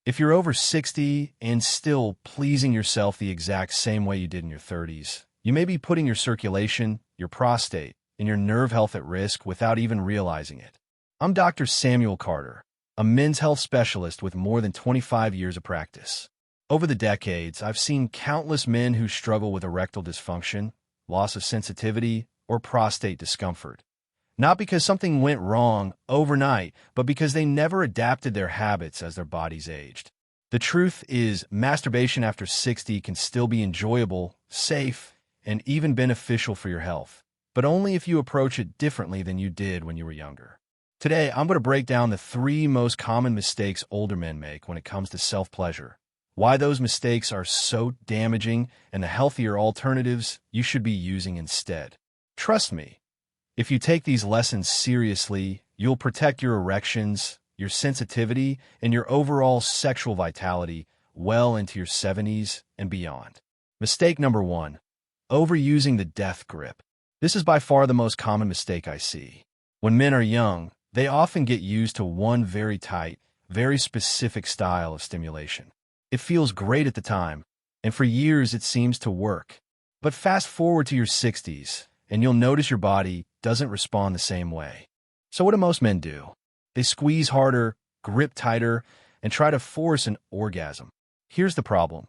If you're over 60 and still pleasing yourself the exact same way you did in your 30s, you may be putting your circulation, your prostate, and your nerve health at risk without even realizing it. I'm Dr. Samuel Carter, a men's health specialist with more than 25 years of practice. Over the decades, I've seen countless men who struggle with erectile dysfunction, loss of sensitivity, or prostate discomfort. Not because something went wrong overnight, but because they never adapted their habits as their bodies aged. The truth is, masturbation after 60 can still be enjoyable, safe, and even beneficial for your health, but only if you approach it differently than you did when you were younger. Today, I'm going to break down the 3 most common mistakes older men make when it comes to self-pleasure, why those mistakes are so damaging, and the healthier alternatives you should be using instead. Trust me, if you take these lessons seriously, you'll protect your erections, your sensitivity, and your overall sexual vitality well into your 70s and beyond. Mistake number 1, overusing the death grip. This is by far the most common mistake I see. When men are young, they often get used to one very tight, very specific style of stimulation. It feels great at the time, and for years it seems to work. But fast forward to your 60s, and you'll notice your body doesn't respond the same way. So what do most men do? They squeeze harder, grip tighter, and try to force an orgasm. Here's the problem.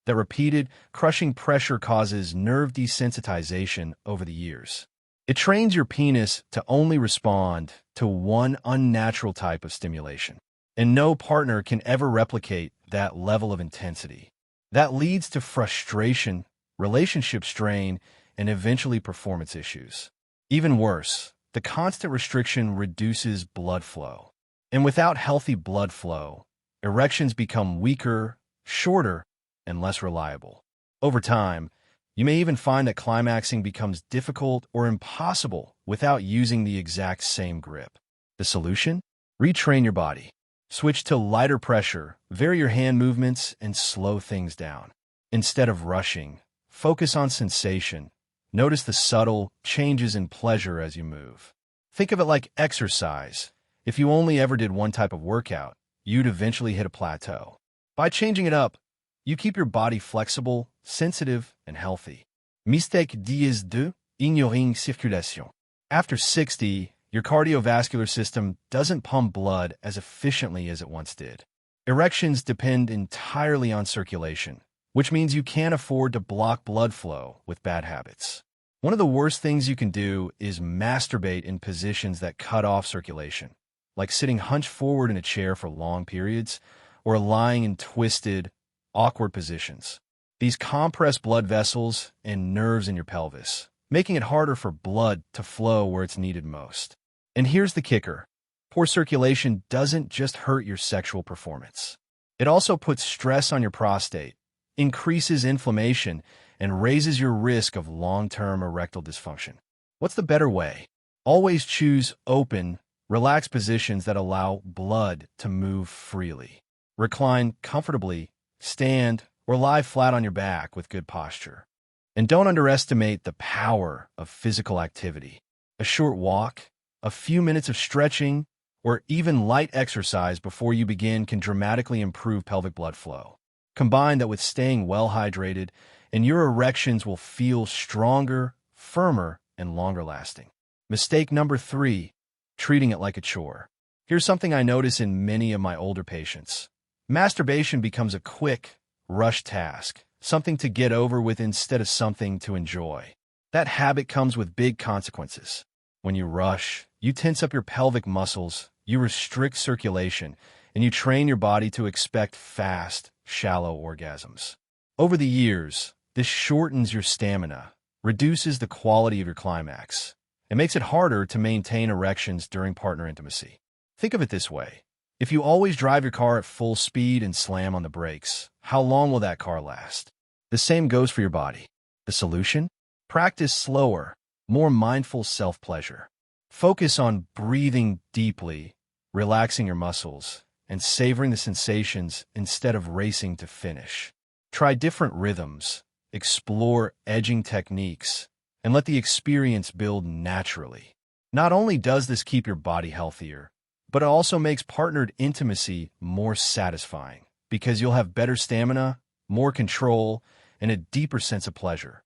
That repeated, crushing pressure causes nerve desensitization over the years. It trains your penis to only respond to one unnatural type of stimulation, and no partner can ever replicate that level of intensity. That leads to frustration, relationship strain, and eventually performance issues. Even worse, the constant restriction reduces blood flow. And without healthy blood flow, erections become weaker, shorter, and less reliable. Over time, you may even find that climaxing becomes difficult or impossible without using the exact same grip. The solution? Retrain your body. Switch to lighter pressure, vary your hand movements, and slow things down. Instead of rushing, focus on sensation. Notice the subtle changes in pleasure as you move. Think of it like exercise. If you only ever did one type of workout, you'd eventually hit a plateau. By changing it up, you keep your body flexible, sensitive, and healthy. Mistake 10, ignoring circulation. After 60, your cardiovascular system doesn't pump blood as efficiently as it once did. Erections depend entirely on circulation, which means you can't afford to block blood flow with bad habits. One of the worst things you can do is masturbate in positions that cut off circulation, like sitting hunched forward in a chair for long periods or lying in twisted, awkward positions. These compress blood vessels and nerves in your pelvis, making it harder for blood to flow where it's needed most. And here's the kicker. Poor circulation doesn't just hurt your sexual performance. It also puts stress on your prostate, increases inflammation, and raises your risk of long-term erectile dysfunction. What's the better way? Always choose open, relaxed positions that allow blood to move freely. Recline comfortably, stand, or lie flat on your back with good posture. And don't underestimate the power of physical activity. A short walk, a few minutes of stretching, or even light exercise before you begin can dramatically improve pelvic blood flow. Combine that with staying well hydrated, and your erections will feel stronger, firmer, and longer lasting. Mistake number 3, treating it like a chore. Here's something I notice in many of my older patients. Masturbation becomes a quick, rush task, something to get over with instead of something to enjoy. That habit comes with big consequences. When you rush, you tense up your pelvic muscles, you restrict circulation, and you train your body to expect fast, shallow orgasms. Over the years, this shortens your stamina, reduces the quality of your climax, and makes it harder to maintain erections during partner intimacy. Think of it this way. If you always drive your car at full speed and slam on the brakes, how long will that car last? The same goes for your body. The solution? Practice slower, more mindful self-pleasure. Focus on breathing deeply, relaxing your muscles, and savoring the sensations instead of racing to finish. Try different rhythms, explore edging techniques, and let the experience build naturally. Not only does this keep your body healthier, but it also makes partnered intimacy more satisfying. because you'll have better stamina, more control, and a deeper sense of pleasure.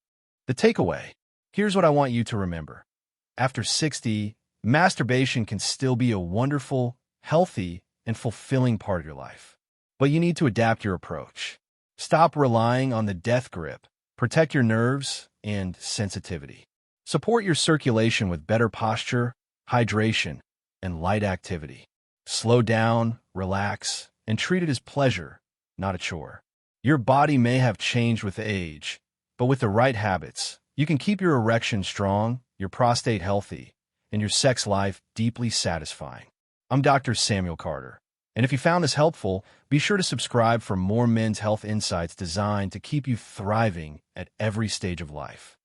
The takeaway: here's what I want you to remember. After 60, masturbation can still be a wonderful, healthy, and fulfilling part of your life. But you need to adapt your approach. Stop relying on the death grip. Protect your nerves and sensitivity. Support your circulation with better posture, hydration, and light activity. Slow down, relax, and treat it as pleasure, not a chore. Your body may have changed with age, but with the right habits, you can keep your erection strong, your prostate healthy, and your sex life deeply satisfying. I'm Dr. Samuel Carter, and if you found this helpful, be sure to subscribe for more men's health insights designed to keep you thriving at every stage of life.